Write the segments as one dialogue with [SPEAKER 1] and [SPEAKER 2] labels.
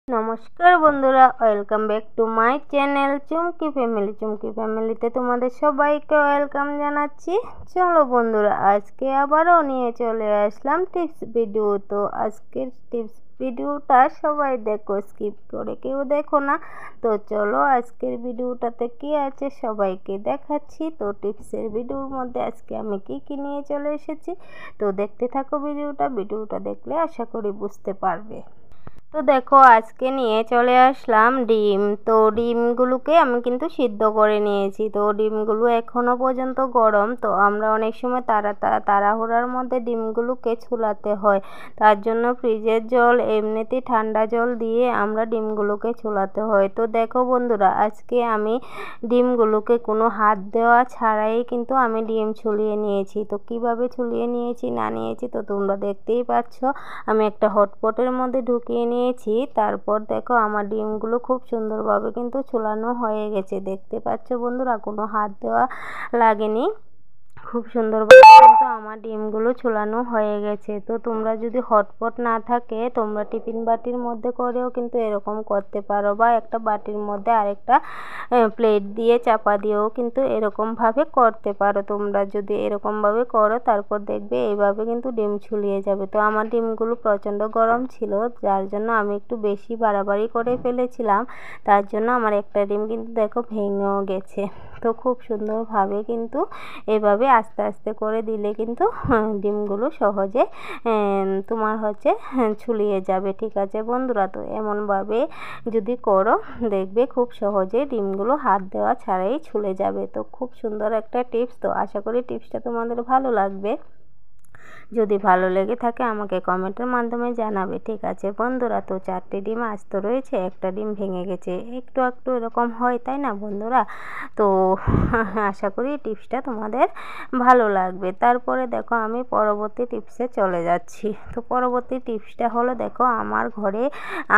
[SPEAKER 1] নমস্কার বন্ধুরা, welcome back to my channel Chumki family. Chumki ফ্যামিলিতে তোমাদের সবাইকে ওয়েলকাম জানাচ্ছি। চলো বন্ধুরা, আজকে আবারও নিয়ে চলে আসলাম টিপস ভিডিও। তো আজকের টিপস ভিডিওটা সবাই দেখো, স্কিপ করে কেউ দেখো না। তো চলো আজকের ভিডিওটাতে কি আছে সবাইকে দেখাচ্ছি। তো টিপসের ভিডিওর মধ্যে আজকে আমি কি নিয়ে চলে এসেছি, তো দেখতে থাকো ভিডিওটা দেখলে আশা করি বুঝতে পারবে। তো দেখো, আজকে নিয়ে চলে আসলাম ডিম। তো ডিমগুলোকে আমি কিন্তু সিদ্ধ করে নিয়েছি। তো ডিমগুলো এখনো পর্যন্ত গরম। তো আমরা অনেক সময় তাড়াহুড়ার মধ্যে ডিমগুলোকে ছুলাতে হয়, তার জন্য ফ্রিজের জল এমনিতেই ঠান্ডা জল দিয়ে আমরা ডিমগুলোকে ছুলাতে হয়। তো দেখো বন্ধুরা, আজকে আমি ডিমগুলোকে কোনো হাত দেওয়া ছাড়াই কিন্তু আমি ডিম ছুলিয়ে নিয়েছি। তো কিভাবে ছুলিয়ে নিয়েছি না নিয়েছি তো তোমরা দেখতেই পাচ্ছ। আমি একটা হটপটের মধ্যে ঢুকিয়ে নিয়েছি। তারপর দেখো আমার ডিমগুলো খুব সুন্দরভাবে কিন্তু ছুলানো হয়ে গেছে। দেখতে পাচ্ছ বন্ধুরা, কোনো হাত দেওয়া লাগেনি, খুব সুন্দরভাবে কিন্তু আমার ডিমগুলো ছুলানো হয়ে গেছে। তো তোমরা যদি হটপট না থাকে, তোমরা টিফিন বাটির মধ্যে করেও কিন্তু এরকম করতে পারো, বা একটা বাটির মধ্যে আরেকটা প্লেট দিয়ে চাপা দিয়েও কিন্তু এরকমভাবে করতে পারো। তোমরা যদি এরকমভাবে করো, তারপর দেখবে এইভাবে কিন্তু ডিম ছুলিয়ে যাবে। তো আমার ডিমগুলো প্রচণ্ড গরম ছিল, যার জন্য আমি একটু বেশি বাড়াবাড়ি করে ফেলেছিলাম। তার জন্য আমার একটা ডিম কিন্তু দেখো ভেঙেও গেছে। তো খুব সুন্দরভাবে কিন্তু এভাবে আস্তে আস্তে করে দিলে কিন্তু ডিমগুলো সহজে তোমার ছুলিয়ে যাবে। ঠিক আছে বন্ধুরা, তো এমনভাবে যদি করো, দেখবে খুব সহজে ডিমগুলো হাত দেওয়া ছাড়াই ছুলে যাবে। তো খুব সুন্দর একটা টিপস। তো আশা করি টিপসটা তোমাদের ভালো লাগবে। যদি ভালো লেগে থাকে আমাকে কমেন্টের মাধ্যমে জানাবে। ঠিক আছে বন্ধুরা, তো 4টে ডিম আস্ত রয়েছে, একটা ডিম ভেঙে গেছে, একটু একটু এরকম হয়, তাই না বন্ধুরা? তো আশা করি টিপসটা তোমাদের ভালো লাগবে। তারপরে দেখো আমি পরবর্তী টিপসে চলে যাচ্ছি। তো পরবর্তী টিপসটা হলো, দেখো আমার ঘরে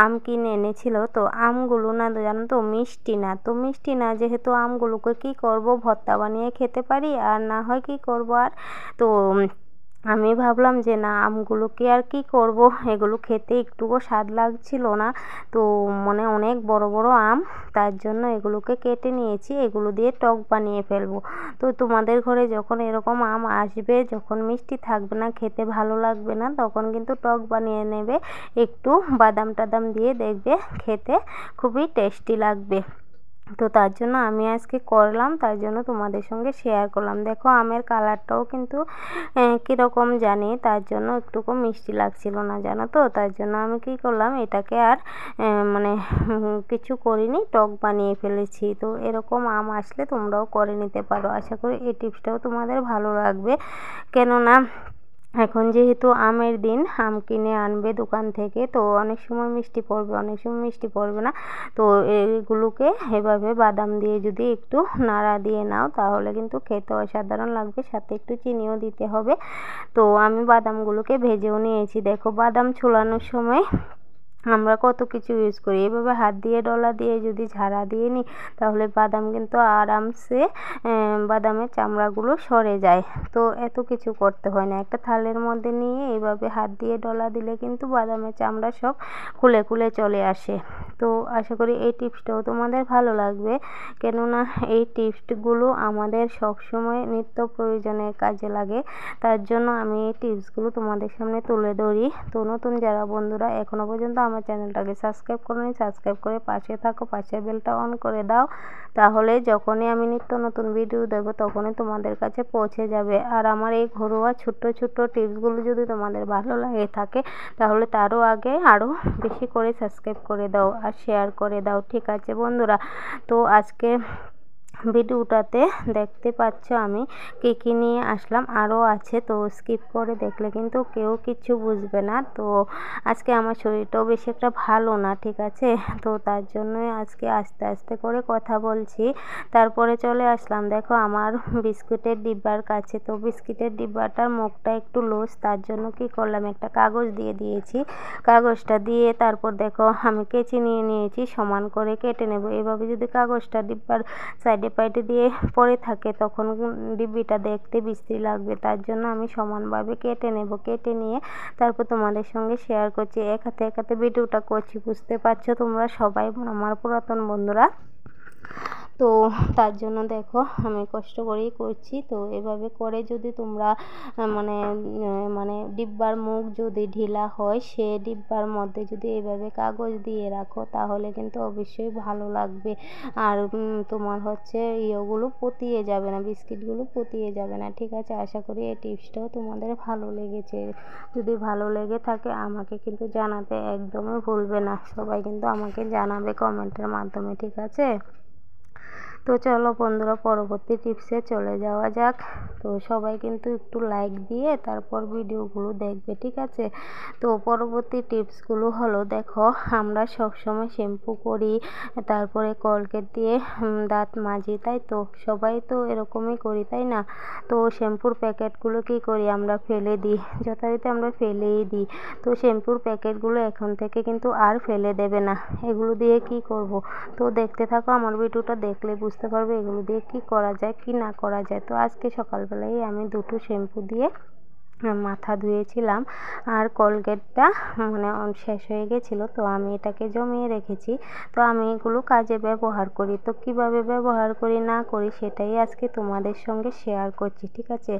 [SPEAKER 1] আম কিনে এনেছিল। তো আমগুলো না জানো তো মিষ্টি না। তো মিষ্টি না যেহেতু, আমগুলোকে কি করব, ভর্তা বানিয়ে খেতে পারি, আর না হয় কি করব আর। তো আমি ভাবলাম যে না, আমগুলোকে আর কি করব, এগুলো খেতে একটুও স্বাদ লাগছিল না। তো অনেক বড় বড় আম, তার জন্য এগুলোকে কেটে নিয়েছি, এগুলো দিয়ে টক বানিয়ে ফেলবো। তো তোমাদের ঘরে যখন এরকম আম আসবে, যখন মিষ্টি থাকবে না, খেতে ভালো লাগবে না, তখন কিন্তু টক বানিয়ে নেবে একটু বাদাম টাদাম দিয়ে, দেখবে খেতে খুবই টেস্টি লাগবে। তো তার জন্য আমি আজকে করলাম, তার জন্য তোমাদের সঙ্গে শেয়ার করলাম। দেখো আমের কালারটাও কিন্তু কীরকম জানি, তার জন্য একটুকু মিষ্টি লাগছিল না জানো তো। তার জন্য আমি কি করলাম, এটাকে আর কিছু করিনি, টক বানিয়ে ফেলেছি। তো এরকম আম আসলে তোমরাও করে নিতে পারো। আশা করি এই টিপসটাও তোমাদের ভালো লাগবে। কেননা এখন যেহেতু আমের দিন, আম কিনে আনবে দোকান থেকে, তো অনেক সময় মিষ্টি পড়বে, অনেক সময় মিষ্টি পড়বে না। তো এগুলোকে এভাবে বাদাম দিয়ে যদি একটু নাড়া দিয়ে নাও, তাহলে কিন্তু খেতে অসাধারণ লাগবে, সাথে একটু চিনিও দিতে হবে। তো আমি বাদামগুলোকে ভেজেও নিয়েছি। দেখো বাদাম ছোলানোর সময় আমরা কত কিছু ইউজ করি, এভাবে হাত দিয়ে ডলা দিয়ে যদি ঝাড়া দিয়ে নিই, তাহলে বাদাম কিন্তু আরামসে বাদামের চামড়াগুলো সরে যায়। তো এত কিছু করতে হয় না, একটা থালের মধ্যে নিয়ে এইভাবে হাত দিয়ে ডলা দিলে কিন্তু বাদামের চামড়া সব খুলে খুলে চলে আসে। তো আশা করি এই টিপসটাও তোমাদের ভালো লাগবে। কেননা এই টিপসগুলো আমাদের সবসময় নিত্য প্রয়োজনের কাজে লাগে, তার জন্য আমি এই টিপসগুলো তোমাদের সামনে তুলে ধরি। তো নতুন যারা বন্ধুরা এখনও পর্যন্ত আমার চ্যানেলটাকে সাবস্ক্রাইব করোনি, সাবস্ক্রাইব করে পাশে থাকো, পাশের বেলটা অন করে দাও, তাহলে যখনই আমি নিত্য নতুন ভিডিও দেবো তখনই তোমাদের কাছে পৌঁছে যাবে। আর আমার এই ঘরোয়া ছোট্ট ছোট্ট টিপসগুলো যদি তোমাদের ভালো লাগে থাকে, তাহলে তারও আগে আরও বেশি করে সাবস্ক্রাইব করে দাও আর শেয়ার করে দাও। ঠিক আছে বন্ধুরা, তো আজকে ভিডিওটাতে দেখতে পাচ্ছ আমি কী নিয়ে আসলাম, আরও আছে, তো স্কিপ করে দেখলে কিন্তু কেউ কিছু বুঝবে না। তো আজকে আমার শরীরটাও বেশি একটা ভালো না, ঠিক আছে? তো তার জন্যই আজকে আস্তে আস্তে করে কথা বলছি। তারপরে চলে আসলাম, দেখো আমার বিস্কুটের ডিব্বার কাছে। তো বিস্কুটের ডিব্বাটার মুখটা একটু লুজ, তার জন্য কি করলাম, একটা কাগজ দিয়ে দিয়েছি। কাগজটা দিয়ে তারপর দেখো আমি কেচি নিয়ে নিয়েছি, সমান করে কেটে নেব। এভাবে যদি কাগজটা ডিব্বার সাইডে পাইটে দিয়ে পড়ে থাকে তখন ডিব্বিটা দেখতে বিশ্রী লাগবে। তার জন্য আমি সমানভাবে কেটে নেব। কেটে নিয়ে তারপর তোমাদের সঙ্গে শেয়ার করছি। এক হাতে ভিডিওটা করছি, বুঝতে পারছো তোমরা সবাই আমার পুরাতন বন্ধুরা। তো তার জন্য দেখো আমি কষ্ট করেই করছি। তো এভাবে করে যদি তোমরা মানে ডিব্বার মুখ যদি ঢিলা হয়, সে ডিব্বার মধ্যে যদি এইভাবে কাগজ দিয়ে রাখো তাহলে কিন্তু অবশ্যই ভালো লাগবে। আর তোমার হচ্ছে ইয়েগুলো পতিয়ে যাবে না, বিস্কিটগুলো পতিয়ে যাবে না। ঠিক আছে, আশা করি এই টিপসটাও তোমাদের ভালো লেগেছে। যদি ভালো লেগে থাকে আমাকে কিন্তু জানাতে একদমই ভুলবে না। সবাই কিন্তু আমাকে জানাবে কমেন্টের মাধ্যমে, ঠিক আছে। তো চলো বন্ধুরা, পরবর্তী টিপসে চলে যাওয়া যাক। তো সবাই কিন্তু একটু লাইক দিয়ে তারপর ভিডিওগুলো দেখবে, ঠিক আছে। তো পরবর্তী টিপসগুলো হলো, দেখো আমরা সবসময় শ্যাম্পু করি, তারপরে কলগেট দিয়ে দাঁত মাজি, তাই তো সবাই তো এরকমই করি, তাই না। তো শ্যাম্পুর প্যাকেটগুলো কী করি আমরা ফেলে দিই, যথারীতি আমরা ফেলেই দিই। তো শ্যাম্পুর প্যাকেটগুলো এখন থেকে কিন্তু আর ফেলে দেবে না। এগুলো দিয়ে কি করব, তো দেখতে থাকো। আমার ভিডিওটা দেখলে বুঝতে পারবে এগুলো দিয়ে কি করা যায় কি না করা যায়। তো আজকে সকালবেলায় আমি দুটো শ্যাম্পু দিয়ে মাথা ধুয়েছিলাম, আর কোলগেটটা শেষ হয়ে গেছিলো, তো আমি এটাকে জমিয়ে রেখেছি। তো আমি এগুলো কাজে ব্যবহার করি। তো কিভাবে ব্যবহার করি না করি সেটাই আজকে তোমাদের সঙ্গে শেয়ার করছি, ঠিক আছে।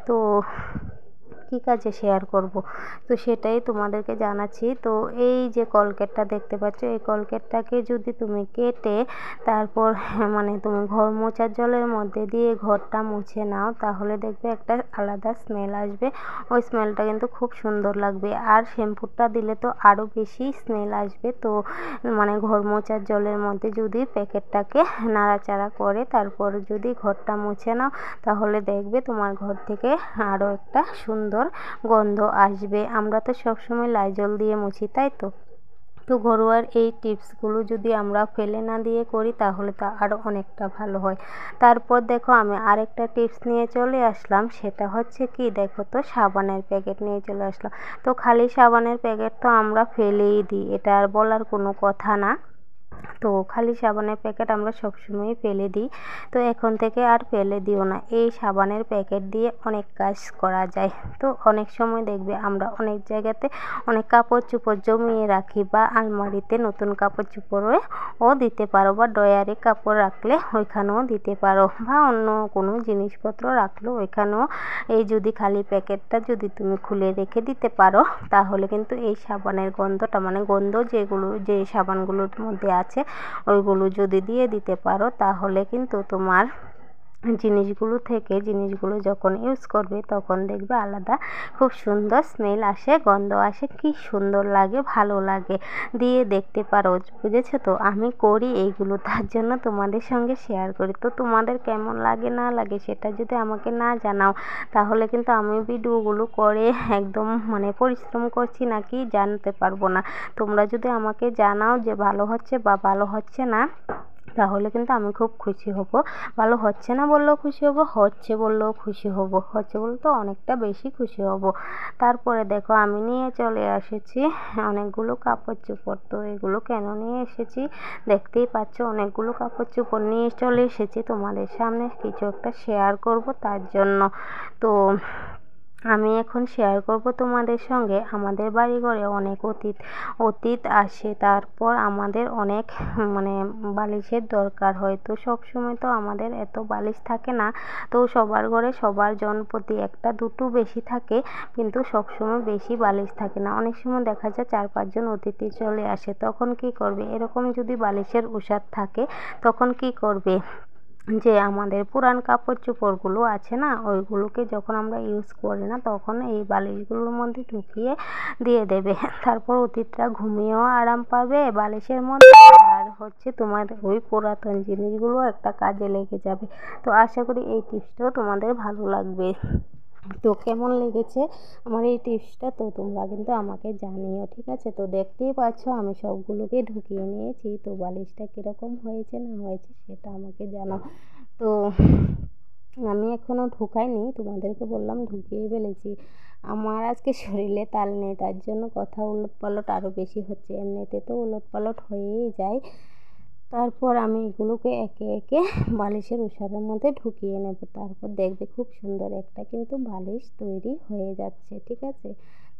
[SPEAKER 1] তো কী কাজে শেয়ার করব, তো সেটাই তোমাদেরকে জানাচ্ছি। তো এই যে কলগেটটা দেখতে পাচ্ছ, এই কলগেটটাকে যদি তুমি কেটে তারপর তুমি ঘর মোছার জলের মধ্যে দিয়ে ঘরটা মুছে নাও, তাহলে দেখবে একটা আলাদা স্মেল আসবে। ওই স্মেলটা কিন্তু খুব সুন্দর লাগবে। আর শ্যাম্পুটা দিলে তো আরও বেশি স্মেল আসবে। তো ঘর মোছার জলের মধ্যে যদি প্যাকেটটাকে নাড়াচাড়া করে তারপর যদি ঘরটা মুছে নাও, তাহলে দেখবে তোমার ঘর থেকে আরও একটা সুন্দর গন্ধ আসবে। আমরা তো সবসময় লাইজল দিয়ে মুছি, তাই তো। তো ঘরোয়ার এই টিপসগুলো যদি আমরা ফেলে না দিয়ে করি তাহলে তা আরও অনেকটা ভালো হয়। তারপর দেখো আমি আরেকটা টিপস নিয়ে চলে আসলাম, সেটা হচ্ছে কি, দেখো তো সাবানের প্যাকেট নিয়ে চলে আসলাম। তো খালি সাবানের প্যাকেট তো আমরা ফেলেই দিই, এটা আর বলার কোনো কথা না। তো খালি সাবানের প্যাকেট আমরা সবসময়ই ফেলে দিই। তো এখন থেকে আর ফেলে দিও না, এই সাবানের প্যাকেট দিয়ে অনেক কাজ করা যায়। তো অনেক সময় দেখবে আমরা অনেক জায়গাতে অনেক কাপড় চোপড় জমিয়ে রাখি, বা আলমারিতে নতুন কাপড় চোপড়ও দিতে পারো, বা ড্রয়ারে কাপড় রাখলে ওইখানেও দিতে পারো, বা অন্য কোনো জিনিসপত্র রাখলেও ওইখানেও এই যদি খালি প্যাকেটটা যদি তুমি খুলে রেখে দিতে পারো, তাহলে কিন্তু এই সাবানের গন্ধটা গন্ধ যে সাবানগুলোর মধ্যে আছে ওইগুলো যদি দিয়ে দিতে পারো, তাহলে কিন্তু তোমার জিনিসগুলো যখন ইউজ করবে তখন দেখবে আলাদা খুব সুন্দর স্মেল আসে, গন্ধ আসে, কি সুন্দর লাগে, ভালো লাগে। দিয়ে দেখতে পারো, বুঝেছো তো। আমি করি এইগুলো, তার জন্য তোমাদের সঙ্গে শেয়ার করি। তো তোমাদের কেমন লাগে না লাগে সেটা যদি আমাকে না জানাও, তাহলে কিন্তু আমি ভিডিওগুলো করে একদম পরিশ্রম করছি নাকি জানতে পারবো না। তোমরা যদি আমাকে জানাও যে ভালো হচ্ছে বা ভালো হচ্ছে না, তাহলে কিন্তু আমি খুব খুশি হব। ভালো হচ্ছে না বললেও খুশি হব, হচ্ছে বললেও খুশি হব, হচ্ছে বললে তো অনেকটা বেশি খুশি হব। তারপরে দেখো আমি নিয়ে চলে এসেছি অনেকগুলো কাপড় চোপড়। তো এগুলো কেন নিয়ে এসেছি দেখতেই পাচ্ছ, অনেকগুলো কাপড় চোপড় নিয়ে চলে এসেছি তোমাদের সামনে কিছু একটা শেয়ার করব তার জন্য। তো আমি এখন শেয়ার করব তোমাদের সঙ্গে, আমাদের বাড়িঘরে অনেক অতীত আসে, তারপর আমাদের অনেক বালিশের দরকার হয়। তো সবসময় তো আমাদের এত বালিশ থাকে না, তো সবার ঘরে সবার জনপ্রতি একটা দুটো বেশি থাকে, কিন্তু সবসময় বেশি বালিশ থাকে না। অনেক সময় দেখা যায় 4-5 জন অতিথি চলে আসে, তখন কি করবে, এরকম যদি বালিশের উসার থাকে তখন কি করবে, যে আমাদের পুরান কাপড় চোপড়গুলো আছে না, ওইগুলোকে যখন আমরা ইউজ করি না তখন এই বালিশগুলোর মধ্যে ঢুকিয়ে দিয়ে দেবে। তারপর অতিথিরা ঘুমিয়েও আরাম পাবে বালিশের মধ্যে, আর হচ্ছে তোমার ওই পুরাতন জিনিসগুলো একটা কাজে লেগে যাবে। তো আশা করি এই টিপসটাও তোমাদের ভালো লাগবে। তো কেমন লেগেছে আমার এই টিপসটা, তো তোমরা কিন্তু আমাকে জানিও, ঠিক আছে। তো দেখতেই পাচ্ছ আমি সবগুলোকে ঢুকিয়ে নিয়েছি। তো বালিশটা কীরকম হয়েছে না হয়েছে সেটা আমাকে জানাও। তো আমি এখনও ঢুকাইনি, তোমাদেরকে বললাম ঢুকিয়ে ফেলেছি। আমার আজকে শরীরে তাল নেই, তার জন্য কথা উলট পালট আরও বেশি হচ্ছে। এমনিতে তো উলট পালট হয়েই যায়। তারপর আমি এগুলোকে একে একে বালিশের উসারের মধ্যে ঢুকিয়ে নেব। তারপর দেখবে খুব সুন্দর একটা কিন্তু বালিশ তৈরি হয়ে যাচ্ছে, ঠিক আছে।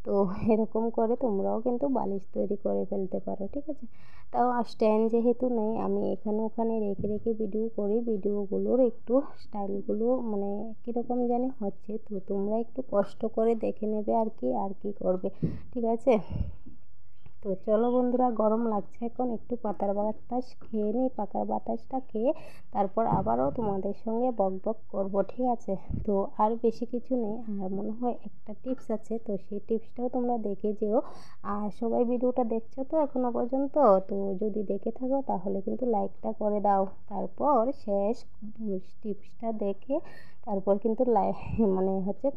[SPEAKER 1] তো এরকম করে তোমরাও কিন্তু বালিশ তৈরি করে ফেলতে পারো, ঠিক আছে। তাও স্ট্যান্ড যেহেতু নেই, আমি এখানে ওখানে রেখে রেখে ভিডিও করি, ভিডিওগুলোর একটু স্টাইলগুলো মানে কীরকম জানি হচ্ছে, তো তোমরা একটু কষ্ট করে দেখে নেবে আর কি করবে, ঠিক আছে। তো চলো বন্ধুরা, গরম লাগছে এখন, একটু পাতার বাতাস খেয়ে নিই, পাতার বাতাসটা খেয়ে তারপর আবারও তোমাদের সঙ্গে বক করব, ঠিক আছে। তো আর বেশি কিছু নেই, আর মনে হয় একটা টিপস আছে, তো সেই টিপসটাও তোমরা দেখে যেও। আর সবাই ভিডিওটা দেখছো তো এখনো পর্যন্ত, তো যদি দেখে থাকো তাহলে কিন্তু লাইকটা করে দাও। তারপর শেষ টিপসটা দেখে তারপর কিন্তু মানে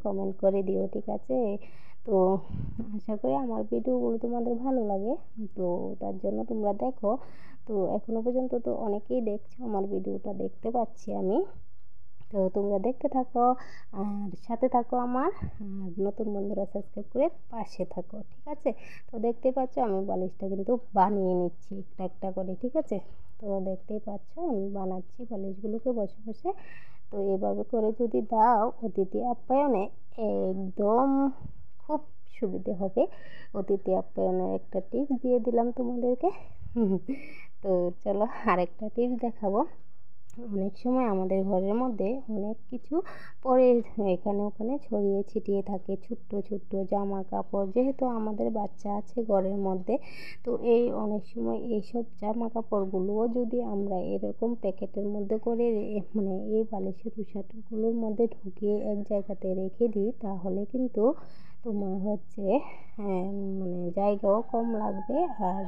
[SPEAKER 1] কমেন্ট করে দিও, ঠিক আছে। তো আশা করি আমার ভিডিওগুলো তোমাদের ভালো লাগে, তো তার জন্য তোমরা দেখো। তো এখনো পর্যন্ত তো অনেকেই দেখছো আমার ভিডিওটা, দেখতে পাচ্ছি আমি। তো তোমরা দেখতে থাকো আর সাথে থাকো আমার, আর নতুন বন্ধুরা সাবস্ক্রাইব করে পাশে থাকো, ঠিক আছে। তো দেখতেই পাচ্ছ আমি বালিশটা কিন্তু বানিয়ে নিচ্ছি একটা একটা করে, ঠিক আছে। তো দেখতেই পাচ্ছ আমি বানাচ্ছি বালিশগুলোকে বসে বসে। তো এভাবে করে যদি দাও অতিথি আপ্যায়নে, একদম খুব সুবিধে হবে। অতিথি আপ্যায়নের একটা টিপস দিয়ে দিলাম তোমাদেরকে। তো চলো আরেকটা টিপস দেখাবো। অনেক সময় আমাদের ঘরের মধ্যে অনেক কিছু পরে এখানে ওখানে ছড়িয়ে ছিটিয়ে থাকে, ছোট্ট ছোট্ট জামা কাপড়, যেহেতু আমাদের বাচ্চা আছে ঘরের মধ্যে। তো এই অনেক সময় এইসব জামা কাপড়গুলোও যদি আমরা এরকম প্যাকেটের মধ্যে করে মানে এই বালিশের উসারগুলোর মধ্যে ঢুকিয়ে এক জায়গাতে রেখে দিই, তাহলে কিন্তু তোমার মানে জায়গাও কম লাগবে। আর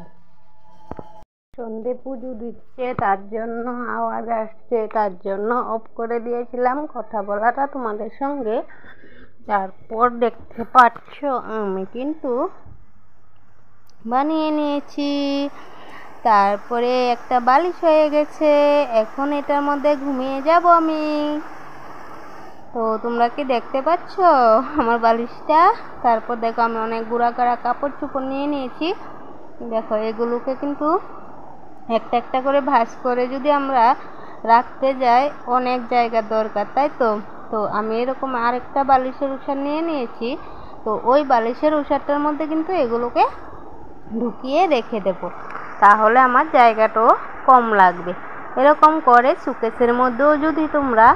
[SPEAKER 1] সন্ধে পুজো দিচ্ছে তার জন্য আওয়াজ আসছে, তার জন্য অফ করে দিয়েছিলাম কথা বলাটা তোমাদের সঙ্গে। তারপর দেখতে পাচ্ছ আমি কিন্তু বানিয়ে নিয়েছি। তারপরে একটা বালিশ হয়ে গেছে, এখন এটার মধ্যে ঘুমিয়ে যাব আমি। তো তোমরা কি দেখতে পাচ্ছ আমার বালিশটা? তারপর দেখো আমি অনেক গুঁড়া কাপড় চোপড় নিয়ে নিয়েছি। দেখো এগুলোকে কিন্তু একটা একটা করে ভাঁজ করে যদি আমরা রাখতে যাই, অনেক জায়গার দরকার, তাই তো। তো আমি এরকম আরেকটা বালিশের উসার নিয়ে নিয়েছি। তো ওই বালিশের উসারটার মধ্যে কিন্তু এগুলোকে ঢুকিয়ে রেখে দেব, তাহলে আমার জায়গাটাও কম লাগবে। এরকম করে সুকেসের মধ্যেও যদি তোমরা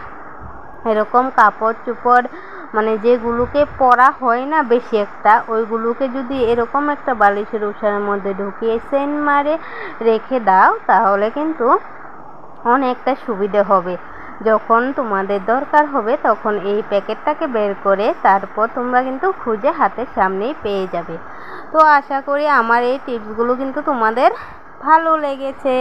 [SPEAKER 1] এরকম কাপড় চোপড় মানে যেগুলোকে পরা হয় না বেশি একটা, ওইগুলোকে যদি এরকম একটা বালিশের উসারের মধ্যে ঢুকিয়ে সেন মারে রেখে দাও, তাহলে কিন্তু অনেকটা সুবিধে হবে। যখন তোমাদের দরকার হবে তখন এই প্যাকেটটাকে বের করে তারপর তোমরা কিন্তু খুঁজে হাতের সামনেই পেয়ে যাবে। তো আশা করি আমার এই টিপসগুলো কিন্তু তোমাদের ভালো লেগেছে।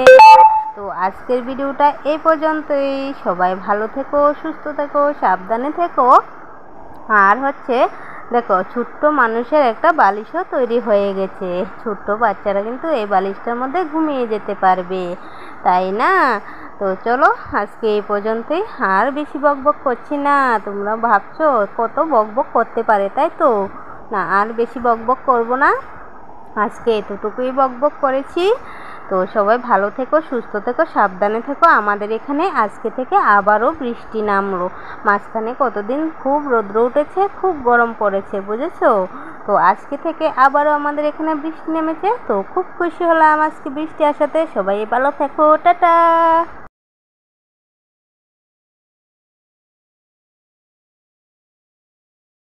[SPEAKER 1] তো আজকের ভিডিওটা এই পর্যন্তই। সবাই ভালো থেকো, সুস্থ থেকো, সাবধানে থেকো। আর দেখো ছোট্ট মানুষের একটা বালিশও তৈরি হয়ে গেছে, ছোট্ট বাচ্চারা কিন্তু এই বালিশটার মধ্যে ঘুমিয়ে যেতে পারবে, তাই না। তো চলো আজকে এই পর্যন্তই, আর বেশি বকবক করছি না। তোমরা ভাবছো কত বকবক করতে পারে, তাই তো। না, আর বেশি বকবক করব না, আজকে এতটুকুই বকবক করেছি। তো সবাই ভালো থেকো, সুস্থ থেকো, সাবধানে থেকো। আমাদের এখানে আজকে থেকে আবারও বৃষ্টি নামলো। মাঝখানে কতদিন খুব রৌদ্র উঠেছে, খুব গরম পড়েছে, বুঝেছো। তো আজকে থেকে আবারও আমাদের এখানে বৃষ্টি নেমেছে। তো খুব খুশি হলাম আজকে বৃষ্টি আসাতে। সবাই ভালো থেকো, টাটা।